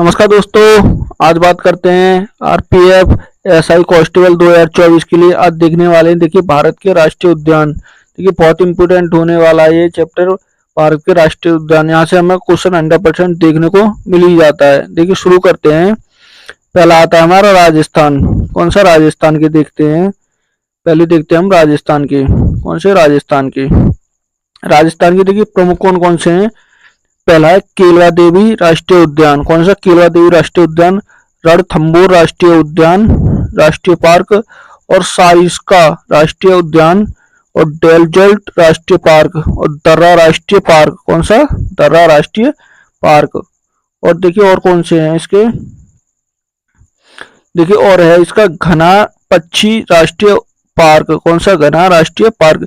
नमस्कार दोस्तों, आज बात करते हैं आरपीएफ एसआई कांस्टेबल 2024 के लिए। आज देखने वाले हैं, देखिए भारत के राष्ट्रीय उद्यान। देखिए बहुत इंपोर्टेंट होने वाला है ये चैप्टर, भारत के राष्ट्रीय उद्यान। यहाँ से हमें क्वेश्चन 100% देखने को मिल ही जाता है। देखिए शुरू करते हैं। पहला आता है हमारा राजस्थान। कौन सा? राजस्थान के देखते हैं। पहले देखते हैं हम राजस्थान के। कौन से? राजस्थान के। राजस्थान के देखिए प्रमुख कौन कौन से हैं। पहला है केलवा देवी राष्ट्रीय उद्यान। कौन सा? केलवा देवी राष्ट्रीय उद्यान। रणथंभौर राष्ट्रीय उद्यान, राष्ट्रीय पार्क, और सारिस्का राष्ट्रीय उद्यान, और डेलजल्ट राष्ट्रीय पार्क, और दर्रा राष्ट्रीय पार्क। कौन सा? दर्रा राष्ट्रीय पार्क। और देखिए और कौन से हैं इसके। देखिए और है इसका घना पक्षी राष्ट्रीय पार्क। कौन सा? घना राष्ट्रीय पार्क,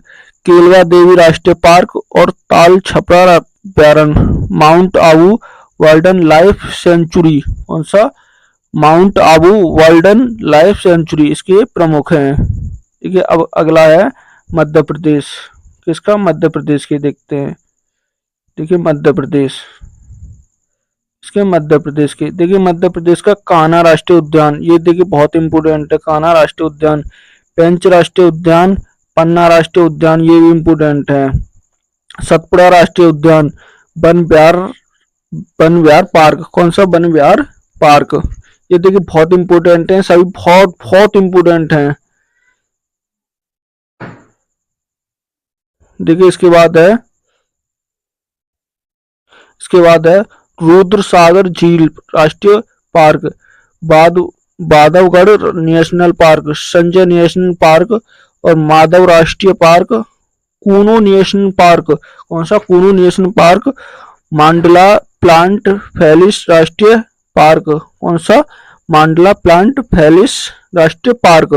केलवा देवी राष्ट्रीय पार्क, और ताल छपरा अभ्यारण्य, mount Abu wild life sanctuary. कौन सा? Mount Abu wild life sanctuary इसके प्रमुख हैं। ठीक है, अब अगला है मध्य प्रदेश। किसका? मध्य प्रदेश के देखते हैं। देखिए मध्य प्रदेश, इसके मध्य प्रदेश के। देखिए मध्य प्रदेश का कान्हा राष्ट्रीय उद्यान, ये देखिए बहुत इंपोर्टेंट है। कान्हा राष्ट्रीय उद्यान, पेंच राष्ट्रीय उद्यान, पन्ना राष्ट्रीय उद्यान, ये भी इंपोर्टेंट है। सतपुड़ा राष्ट्रीय उद्यान, वन विहार पार्क। कौन सा? वन विहार पार्क। ये देखिए बहुत इंपोर्टेंट है, सभी बहुत बहुत इंपोर्टेंट हैं। देखिए इसके बाद है रुद्र सागर झील राष्ट्रीय park, Bandhavgarh national park, Sanjay national Park, और माधव राष्ट्रीय पार्क, कूनो नेशनल पार्क। कौन सा? कूनो नेशनल पार्क, मांडला प्लांट फैलिस राष्ट्रीय पार्क। कौन सा? मांडला प्लांट फैलिस राष्ट्रीय पार्क।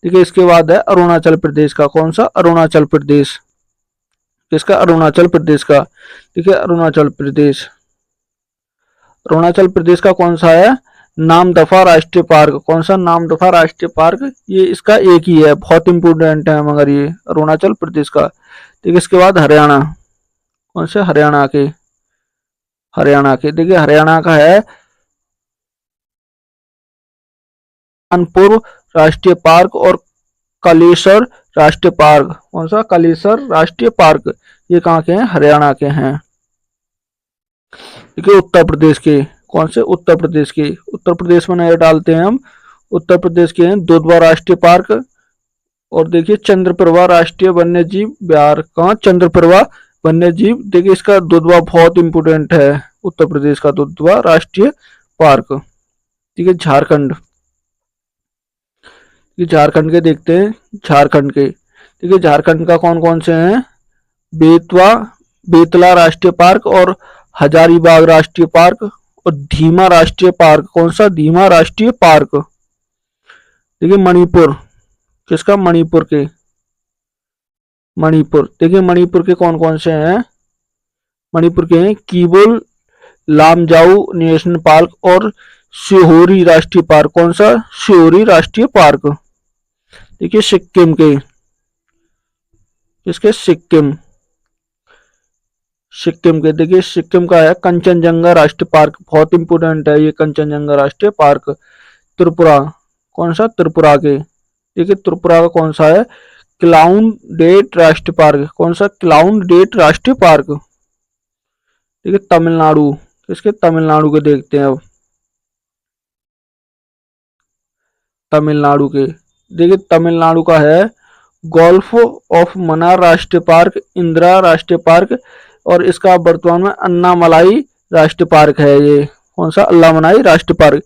देखिए इसके बाद है अरुणाचल प्रदेश का। कौन सा? अरुणाचल प्रदेश। किसका? अरुणाचल प्रदेश का। देखिए अरुणाचल प्रदेश का कौन सा है? नामदफा राष्ट्रीय पार्क। कौन सा? नामदफा राष्ट्रीय पार्क। ये इसका एक ही है, बहुत इंपोर्टेंट है मगर ये अरुणाचल प्रदेश का। देखिए इसके बाद हरियाणा। कौन से? हरियाणा के। देखिए हरियाणा का है कानपुर राष्ट्रीय पार्क और कलेसर राष्ट्रीय पार्क। कौन सा? कलेसर राष्ट्रीय पार्क। ये कहाँ के हैं? हरियाणा के हैं। देखिए उत्तर प्रदेश के। कौन से? उत्तर प्रदेश के। उत्तर प्रदेश में नजर डालते हैं हम। उत्तर प्रदेश के हैं दुधवा राष्ट्रीय पार्क, और देखिए चंद्रप्रभा राष्ट्रीय वन्य जीव बिहार। कहाँ? चंद्रप्रभा वन्य जीव। देखिए इसका दुधवा बहुत इंपोर्टेंट है, उत्तर प्रदेश का दुधवा राष्ट्रीय पार्क। ठीक है, झारखंड के देखते हैं। झारखंड के देखिए झारखंड का कौन कौन से हैं। बेतला राष्ट्रीय पार्क, और हजारीबाग राष्ट्रीय पार्क, और धीमा राष्ट्रीय पार्क। कौन सा? धीमा राष्ट्रीय पार्क। देखिए मणिपुर। किसका? मणिपुर के। देखिए मणिपुर के कौन कौन से हैं। मणिपुर के हैं किबुल लामजाऊ नेशनल पार्क, और सिहोरी राष्ट्रीय पार्क। कौन सा? सिहोरी राष्ट्रीय पार्क। देखिए सिक्किम के। किसके? सिक्किम के। देखिए सिक्किम का है कंचनजंगा राष्ट्रीय पार्क, बहुत इंपोर्टेंट है ये कंचनजंगा राष्ट्रीय पार्क। त्रिपुरा। कौन सा? त्रिपुरा के। देखिए त्रिपुरा का कौन सा है? क्लाउन डेट राष्ट्रीय पार्क। कौन सा? क्लाउन डेट राष्ट्रीय पार्क। देखिए तमिलनाडु। किसके? तमिलनाडु के देखते हैं अब। तमिलनाडु के। देखिए तमिलनाडु का है गोल्फ ऑफ मन्नार राष्ट्रीय पार्क, इंदिरा राष्ट्रीय पार्क, और इसका वर्तमान में अन्नामलाई राष्ट्रीय पार्क है ये। कौन सा? अन्नामलाई राष्ट्रीय पार्क।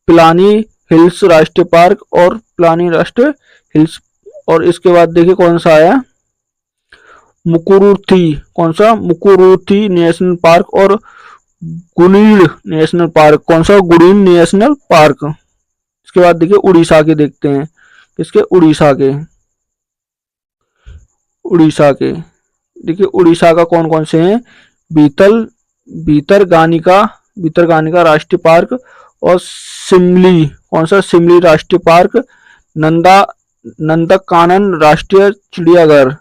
पिलानी हिल्स राष्ट्रीय पार्क, और पिलानी राष्ट्रीय हिल्स। और इसके बाद देखिए कौन सा है? मुकुरुथी। कौन सा? मुकुरुथी नेशनल पार्क, और गुनीड़ नेशनल पार्क। कौन सा? गुनीड़ नेशनल पार्क। इसके बाद देखिए उड़ीसा के देखते हैं। किसके? उड़ीसा के। देखिए उड़ीसा का कौन कौन से हैं। भीतरगानिका राष्ट्रीय पार्क, और सिमली। कौन सा? सिमली राष्ट्रीय पार्क। नंदकानन राष्ट्रीय चिड़ियाघर,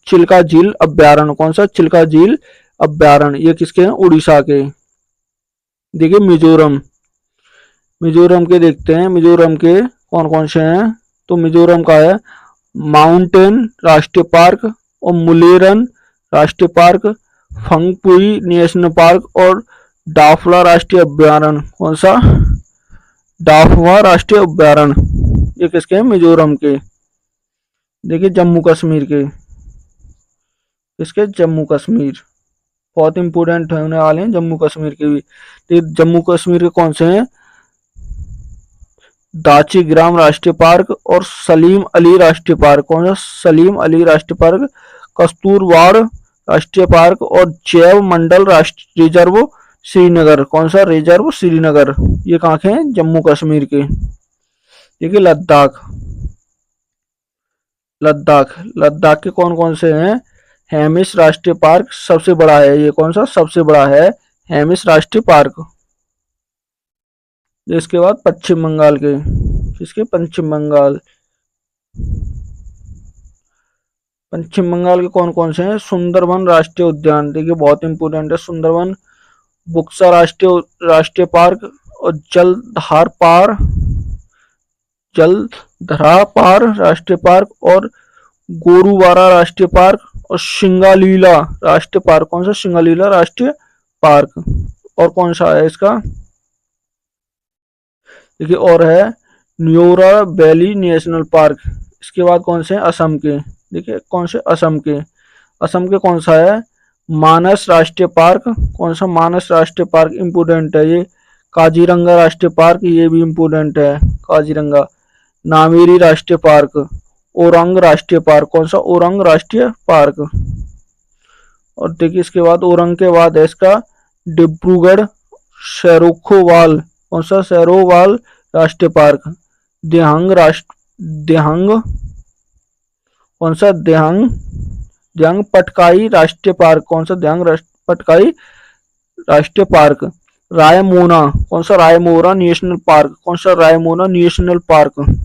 चिल्का झील अभ्यारण्य। कौन सा? चिल्का झील अभ्यारण्य। ये किसके हैं? उड़ीसा के। देखिए मिजोरम, मिजोरम के देखते हैं, मिजोरम के कौन कौन से हैं। तो मिजोरम का है माउंटेन राष्ट्रीय पार्क और मुलेरन राष्ट्रीय पार्क, फंगपुई नेशनल पार्क और डाफला राष्ट्रीय अभ्यारण्य। कौन सा? डाफवा राष्ट्रीय अभ्यारण्य। ये किसके हैं? मिजोरम के। देखिए जम्मू कश्मीर के, किसके? जम्मू कश्मीर। बहुत इंपोर्टेंट होने वाले हैं जम्मू कश्मीर के भी। तो जम्मू कश्मीर के कौन से हैं? दाची-ग्राम राष्ट्रीय पार्क और सलीम अली राष्ट्रीय पार्क। कौन सा? सलीम अली राष्ट्रीय पार्क, कस्तूरवाड़ राष्ट्रीय पार्क और जैव मंडल राष्ट्रीय रिजर्व श्रीनगर। कौन सा रिजर्व? श्रीनगर। ये कहाँ के हैं? जम्मू कश्मीर के। देखिए लद्दाख, लद्दाख, लद्दाख के कौन कौन से हैं? हेमिस राष्ट्रीय पार्क सबसे बड़ा है। ये कौन सा सबसे बड़ा है? हेमिस राष्ट्रीय पार्क। इसके बाद पश्चिम बंगाल के, किसके? पश्चिम बंगाल। पश्चिम बंगाल के कौन कौन से हैं? सुंदरबन राष्ट्रीय उद्यान। देखिए बहुत इंपोर्टेंट है सुंदरबन, बुक्सा राष्ट्रीय राष्ट्रीय पार्क और जलधरा पार राष्ट्रीय पार्क और गोरुवारा राष्ट्रीय पार्क और सिंगालीला राष्ट्रीय पार्क। कौन सा? सिंगालीला राष्ट्रीय पार्क। और कौन सा है इसका? देखिए और है न्योरा वैली नेशनल पार्क। इसके बाद कौन से? असम के। देखिए कौन से? असम के। असम के कौन सा है? मानस राष्ट्रीय पार्क। कौन सा? मानस राष्ट्रीय पार्क इम्पोर्टेंट है ये। काजीरंगा राष्ट्रीय पार्क, ये भी इम्पोर्टेंट है। काजीरंगा। नामेरी राष्ट्रीय पार्क, ओरंग राष्ट्रीय पार्क। कौन सा? ओरंग राष्ट्रीय पार्क। और देखिए इसके बाद ओरंग के बाद है इसका डिब्रूगढ़ सैरोखोवाल। कौन सा? सैरोवाल राष्ट्रीय पार्क। देहंग, कौन सा? देहंग पटकाई राष्ट्रीय पार्क। कौन सा? पटकाई राष्ट्रीय पार्क। रायमोना, कौन सा? Raimona National Park. कौन सा? Raimona National Park.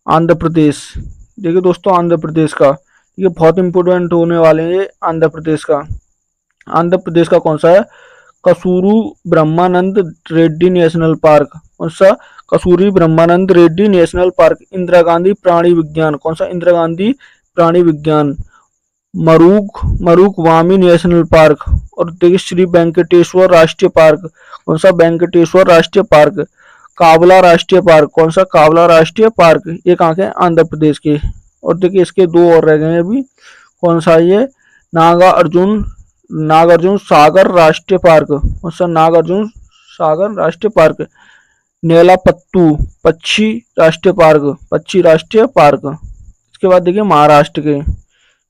आंध्र प्रदेश। देखिए दोस्तों आंध्र प्रदेश का, ये बहुत इंपोर्टेंट होने वाले हैं आंध्र प्रदेश का। आंध्र प्रदेश का कौन सा है? कसूरू ब्रह्मानंद रेड्डी नेशनल पार्क। कौन सा? कसूरी ब्रह्मानंद रेड्डी नेशनल पार्क। इंदिरा गांधी प्राणी विज्ञान। कौन सा? इंदिरा गांधी प्राणी विज्ञान। मरूक वामी नेशनल पार्क। और देखिए श्री वेंकटेश्वर राष्ट्रीय पार्क। कौन सा? वेंकटेश्वर राष्ट्रीय पार्क। कावला राष्ट्रीय पार्क। कौन सा? कावला राष्ट्रीय पार्क। ये कहाँ के? आंध्र प्रदेश के। और देखिए इसके दो और रह गए हैं अभी। कौन सा? ये नागार्जुन सागर राष्ट्रीय पार्क। कौन सा? नागार्जुन सागर राष्ट्रीय पार्क। नेलापत्तू पक्षी राष्ट्रीय पार्क, पक्षी राष्ट्रीय पार्क। इसके बाद देखिए महाराष्ट्र के,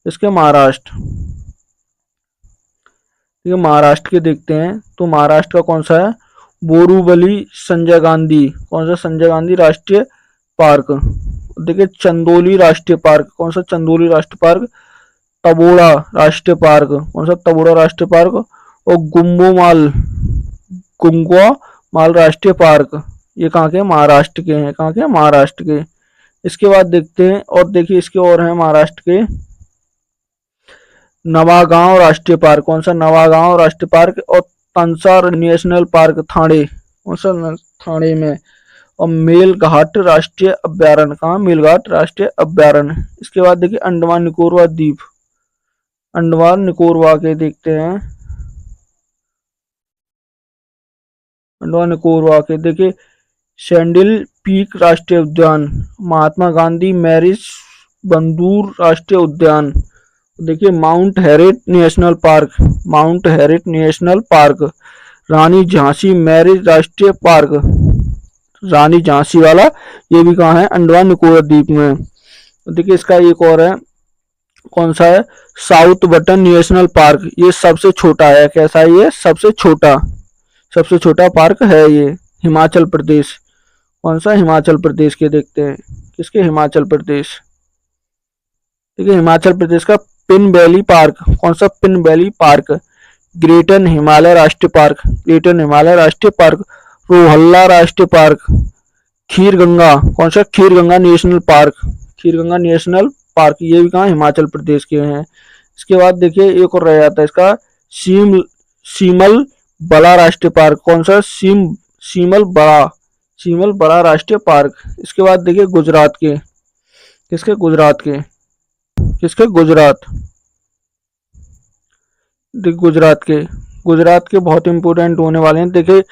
इसके महाराष्ट्र, ये महाराष्ट्र के देखते हैं। तो महाराष्ट्र का कौन सा है? बोरूवली संजय गांधी। कौन सा? संजय गांधी राष्ट्रीय पार्क। देखिए चंदोली राष्ट्रीय पार्क। कौन सा? चंदोली राष्ट्रीय पार्क। तबोड़ा राष्ट्रीय पार्क। कौन सा? तबोड़ा राष्ट्रीय पार्क। और गुंगवा माल राष्ट्रीय पार्क। ये कहाँ के? महाराष्ट्र के हैं। कहाँ के? महाराष्ट्र के। इसके बाद देखते हैं और देखिए इसके और हैं महाराष्ट्र के नवागांव राष्ट्रीय पार्क। कौन सा? नवागांव राष्ट्रीय पार्क। और तंसा नेशनल पार्क थाने। कौन सा? थाने में। और मेलघाट राष्ट्रीय अभ्यारण्य। कहाँ? मेलघाट राष्ट्रीय अभ्यारण्य। इसके बाद देखिए अंडमान निकोबार द्वीप, अंडमान निकोबार के देखते हैं। अंडमान निकोबार के देखिए सैंडिल पीक राष्ट्रीय उद्यान, महात्मा गांधी मैरिज बंदूर राष्ट्रीय उद्यान। देखिए Mount Harriet National Park, Mount Harriet National Park. Rani Jhansi मैरिज राष्ट्रीय पार्क, रानी झांसी वाला, ये भी कहाँ है? अंडमान निकोबार द्वीप में। देखिए इसका एक और है, कौन सा है? South button national park. ये सबसे छोटा है। कैसा है ये? सबसे छोटा, सबसे छोटा पार्क है ये, हिमाचल प्रदेश। कौन सा? हिमाचल प्रदेश के देखते हैं। किसके? हिमाचल प्रदेश। देखिए हिमाचल प्रदेश का पिन वैली पार्क। कौन सा? Pin valley park. Greater Himalaya राष्ट्रीय पार्क, ग्रेटर हिमालय राष्ट्रीय पार्क। रोहल्ला राष्ट्रीय पार्क। खीर गंगा, कौन सा? खीर गंगा नेशनल पार्क, खीर गंगा नेशनल पार्क। ये भी कहाँ? हिमाचल प्रदेश के हैं। इसके बाद देखिए एक और रह जाता है इसका, सीमल बड़ा राष्ट्रीय पार्क कौन सा? सीमल बड़ा राष्ट्रीय पार्क। इसके बाद देखिए गुजरात के, किसके? गुजरात के, किसके? गुजरात। देखिए गुजरात के बहुत इंपोर्टेंट होने वाले हैं। देखिए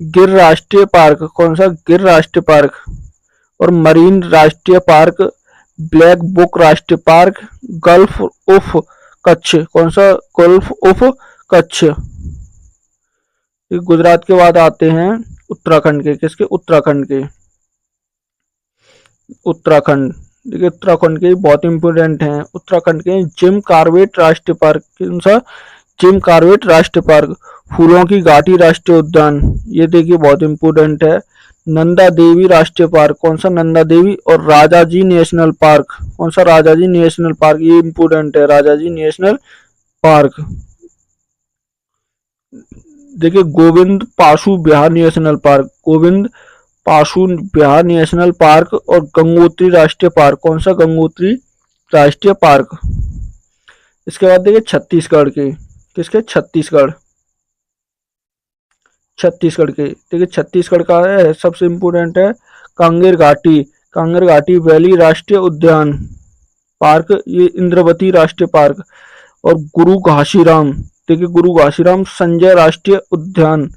गिर राष्ट्रीय पार्क कौन सा? गिर राष्ट्रीय पार्क। और मरीन राष्ट्रीय पार्क, ब्लैक बुक राष्ट्रीय पार्क, गल्फ ऑफ कच्छ कौन सा? Gulf of Kutch. गुजरात के बाद आते हैं उत्तराखंड के, किसके? उत्तराखंड के, उत्तराखंड। देखिए उत्तराखंड के बहुत इंपोर्टेंट हैं। उत्तराखंड के जिम कॉर्बेट राष्ट्रीय पार्क, कौन सा? जिम कॉर्बेट राष्ट्रीय पार्क। फूलों की घाटी राष्ट्रीय उद्यान, ये देखिए बहुत इंपोर्टेंट है। नंदा देवी राष्ट्रीय पार्क कौन सा? नंदा देवी। और राजाजी नेशनल पार्क कौन सा? राजाजी नेशनल पार्क, ये इंपोर्टेंट है, राजाजी नेशनल पार्क। देखिए Govind पाशु Bihar national park, Govind पाशु Bihar national Park. और गंगोत्री राष्ट्रीय पार्क कौन सा? गंगोत्री राष्ट्रीय पार्क। इसके बाद देखिए छत्तीसगढ़ के, किसके? छत्तीसगढ़, छत्तीसगढ़ के। देखिए छत्तीसगढ़ का है सबसे इम्पोर्टेंट है कांगेर घाटी, कांगेर घाटी वैली राष्ट्रीय उद्यान पार्क, ये इंद्रवती राष्ट्रीय पार्क। और गुरु घासीराम, देखिए गुरु घासीराम संजय राष्ट्रीय उद्यान,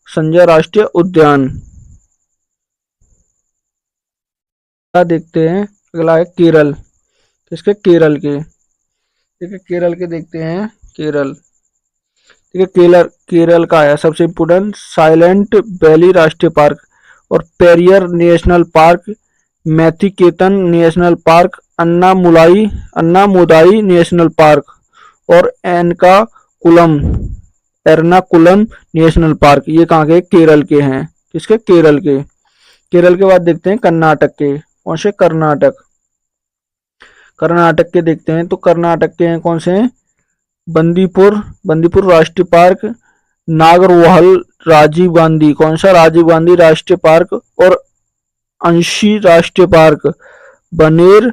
संजय राष्ट्रीय उद्यान। क्या देखते हैं अगला है केरल, किसके? केरल के। देखिए केरल के देखते हैं, केरल। ठीक है, केरल का है सबसे इम्पोर्टेंट साइलेंट वैली राष्ट्रीय पार्क और Periyar National Park, Mathikettan National Park, Anamudi National Park और एर्नाकुलम नेशनल पार्क। ये कहाँ के? केरल के हैं, किसके? केरल के। केरल के बाद देखते हैं कर्नाटक के, कौन से? कर्नाटक, कर्नाटक के देखते हैं। तो कर्नाटक के हैं कौन से हैं? बंदीपुर राष्ट्रीय पार्क, नागरहोल राजीव गांधी, कौन सा? राजीव गांधी राष्ट्रीय पार्क और अंशी राष्ट्रीय पार्क, बनेर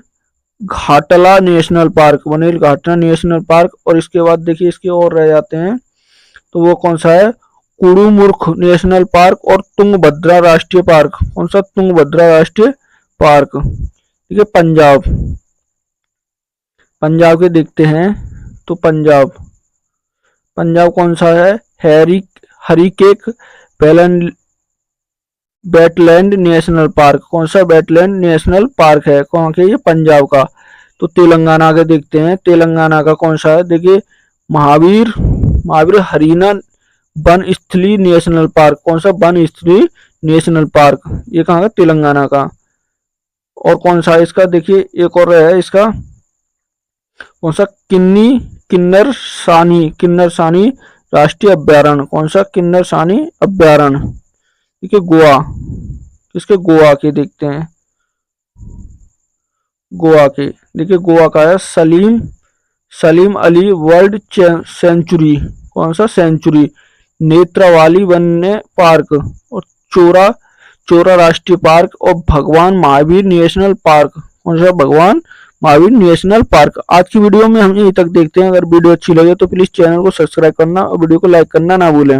घाटला नेशनल पार्क, बनेर घाटला नेशनल पार्क। और इसके बाद देखिए इसके और रह जाते हैं, तो वो कौन सा है? कुडुमुर्ख नेशनल पार्क और तुंगभद्रा राष्ट्रीय पार्क, कौन सा? तुंगभद्रा राष्ट्रीय पार्क। ठीक है, पंजाब के देखते हैं। तो पंजाब कौन सा है? हरिकेक वेटलैंड नेशनल पार्क, कौन सा? वेटलैंड नेशनल पार्क है, कौन के? ये पंजाब का। तो तेलंगाना के देखते हैं, तेलंगाना का कौन सा है? देखिए महावीर हरीना वन स्थली नेशनल पार्क, कौन सा? वन स्थली नेशनल पार्क, ये कहाँ का? तेलंगाना का। और कौन सा है इसका? देखिए एक और है इसका, कौन सा? किन्नर सानी राष्ट्रीय अभ्यारण्य, कौन सा? किन्नर सानी अभ्यारण्य। ठीक है, गोवा, किसके? गोवा के देखते हैं, गोवा के। देखिए गोवा का है सलीम अली वर्ल्ड सेंचुरी, कौन सा? सेंचुरी। नेत्रावाली वन्य पार्क और चोरा राष्ट्रीय पार्क और भगवान महावीर नेशनल पार्क, कौन सा? भगवान महावीर नेशनल पार्क। आज की वीडियो में हम यहीं तक देखते हैं। अगर वीडियो अच्छी लगे तो प्लीज चैनल को सब्सक्राइब करना और वीडियो को लाइक करना ना भूलें।